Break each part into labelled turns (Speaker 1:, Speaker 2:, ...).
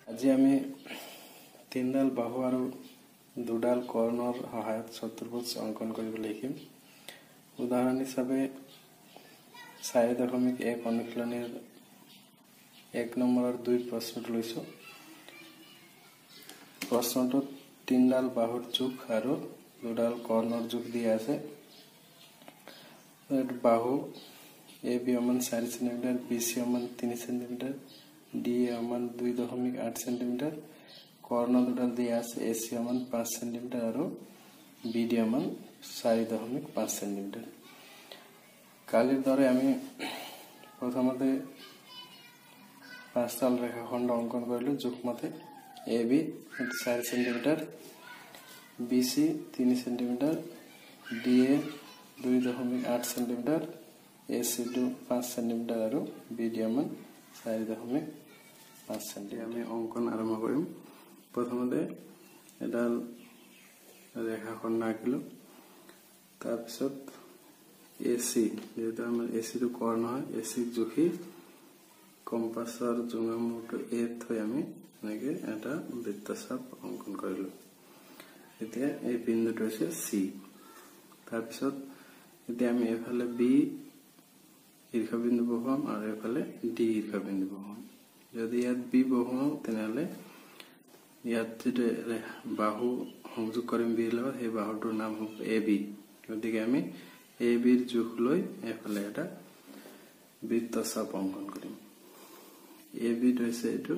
Speaker 1: আজি আমি তিনডাল বাহু আৰু দুডাল কৰ্ণৰ সহায়ত চতুৰ্ভুজ অংকন কৰিবলৈ শিকিম। উদাহৰণ হিচাপে 4.1 অনুশীলনীৰ 1 নম্বৰৰ 2 প্ৰশ্নটো লৈছো। প্ৰশ্নটোত তিনডাল বাহুৰ জোখ আৰু দুডাল কৰ্ণৰ জোখ দিয়া আছে। বাহু AB সমান 4 সেন্টিমিটাৰ, BC সমান 3 সেন্টিমিটাৰ, DA সমান 2.8 সেন্টিমিটাৰ, কৰ্ণ দুডাল দিয়া আছে AC সমান 5 সেন্টিমিটাৰ আৰু BD সমান 4.5 সেন্টিমিটাৰ। কালিৰ দৰে আমি প্ৰথমতে পাঁচডাল ৰেখাখণ্ড অংকন কৰিলো জোখমতে। AB 4 centimetre, BC 3 centimetre, DA 2.8 centimetre, AC 5 centimetre আৰু BD সমান 4.5 সেন্টিমিটাৰ। আমি অংকন আৰম্ভ কৰিম। প্ৰথমতে এডাল ৰেখাখণ্ড আঁকিলো। তাৰপিছত AC যেহেতু আমাৰ AC টো কৰ্ণ হয়, AC জুখি কম্পাছৰ জোঙা মূৰটো A থৈ আমি এনেকৈ এটা বৃত্তচাপ অংকন কৰিলো। এতিয়া এই বিন্দুটো হৈছে C। তাৰপিছত এতিয়া আমি এফালে B ঈৰ্ষবিন্দু বহুৱাম আৰু এফালে D ঈৰ্ষবিন্দু বহুৱাম। যদি ইয়াত B বহুৱাও তেনেহলে ইয়াত যেটো বাহু সংযোগ কৰিম B লগত, সেই বাহুটোৰ নাম হ'ব AB। গতিকে আমি AB ৰ জোখ লৈ এফালে এটা বৃত্তচাপ অংকন কৰিম। AB টো হৈছে এইটো,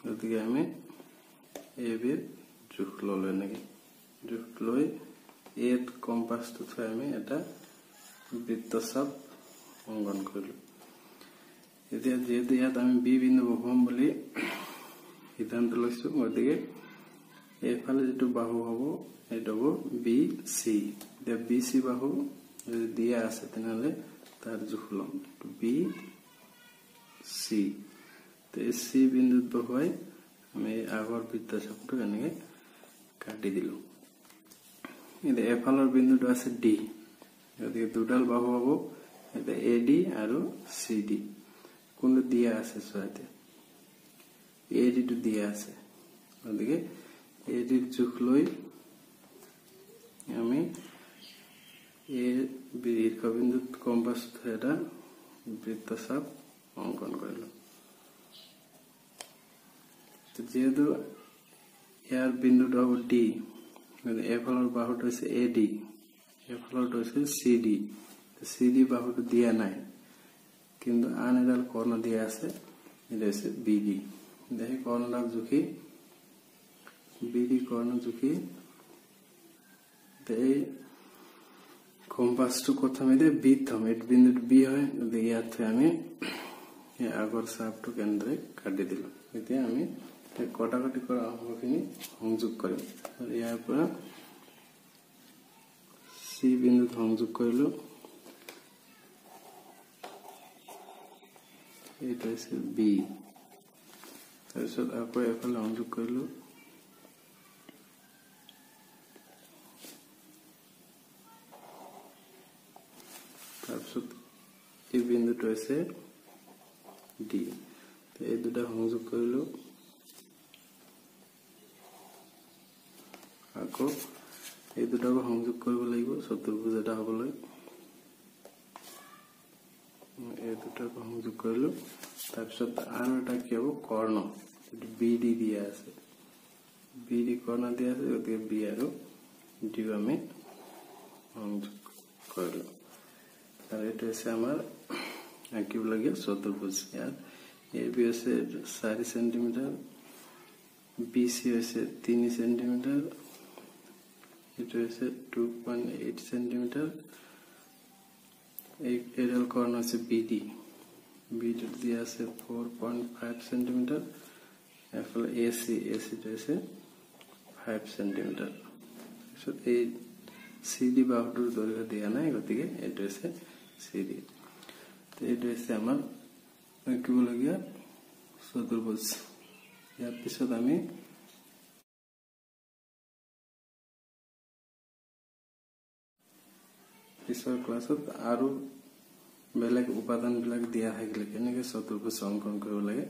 Speaker 1: গতিকে আমি AB ৰ জোখ ললো এনেকৈ। জোখ লৈ A কম্পাছটো থৈ আমি এটা বৃত্তচাপ অংকন কৰিলো। এতিয়া যেহেতু ইয়াত আমি B বিন্দু বহুৱাম বুলি সিদ্ধান্ত লৈছো, গতিকে এইফালে যেটো বাহু হ'ব এইটো হ'ব BC। এতিয়া BC বাহু যদি দিয়া আছে তেনেহলে তাৰ জোখ লম BC। তো C বিন্দুত বহুৱাই আমি আগৰ বৃত্তচাপটো এনেকৈ কাটি দিলো। এতিয়া এফালৰ বিন্দুটো আছে D, গতিকে দুডাল বাহু হ'ব এটা AD আৰু CD। কোনটো দিয়া আছে চোৱাতে AD টো দিয়া আছে, গতিকে AD ৰ জোখ লৈ আমি ঈৰ্ষবিন্দুত কম্পাছ থৈ এটা বৃত্তচাপ অংকন কৰিলো। যেহেতু ইয়াৰ বিন্দুটো হ'ব D, এফালৰ বাহুটো হৈছে AD, এফালৰটো হৈছে CD। CD বাহুটো দিয়া নাই, কিন্তু আন এডাল কৰ্ণ দিয়া আছে, এটা হৈছে BD। সেই কৰ্ণডাল জুখি BD কৰ্ণ জুখি এই কম্পাছটো প্ৰথমে B থম। এই বিন্দুটো B হয়, গতিকে ইয়াত থৈ আমি আগৰ চাপটো কেনেদৰে কাটি দিলো। এতিয়া আমি কটাকটি কৰা অংশখিনি সংযোগ কৰিম। ইয়াৰ পৰা C বিন্দুত সংযোগ কৰিলো। এইটো হৈছে B। তাৰপিছত আকৌ এফালে সংযোগ কৰিলো। তাৰপিছত এই বিন্দুটো হৈছে D। এই দুটা সংযোগ কৰিলো। আকৌ এই দুটাকো সংযোগ কৰিব লাগিব চতুৰ্ভুজ এটা হ'বলৈ। এই দুটাকো সংযোগ কৰিলো। তাৰপিছত আৰু এটা কি হ'ব কৰ্ণ, BD দিয়া আছে। BD কৰ্ণ দিয়া আছে, গতিকে B আৰু D আমি সংযোগ কৰিলো। আৰু এইটো হৈছে আমাৰ আঁকিবলগীয়া চতুৰ্ভুজ। ইয়াত AB হৈছে 4 সেন্টিমিটাৰ, BC হৈছে 3 সেন্টিমিটাৰ, এইটো হৈছে 2.8 সেন্টিমিটাৰ, এইডাল কৰ্ণ হৈছে BD। BD দিয়া আছে 4.5 সেন্টিমিটাৰ, এফালে AC টো হৈছে 5 সেন্টিমিটাৰ। তাৰপিছত এই CD বাহুটোৰ দৈৰ্ঘ্য দিয়া নাই, গতিকে এইটো হৈছে CD। এইটো হৈছে আমাৰ আঁকিবলগীয়া চতুৰ্ভুজ। ইয়াৰ পিছত আমি পিছৰ ক্লাছত আৰু বেলেগ উপাদানবিলাক দিয়া থাকিলে কেনেকৈ চতুৰ্ভুজ অংকন কৰিব লাগে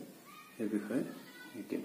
Speaker 1: সেই বিষয়ে শিকিম।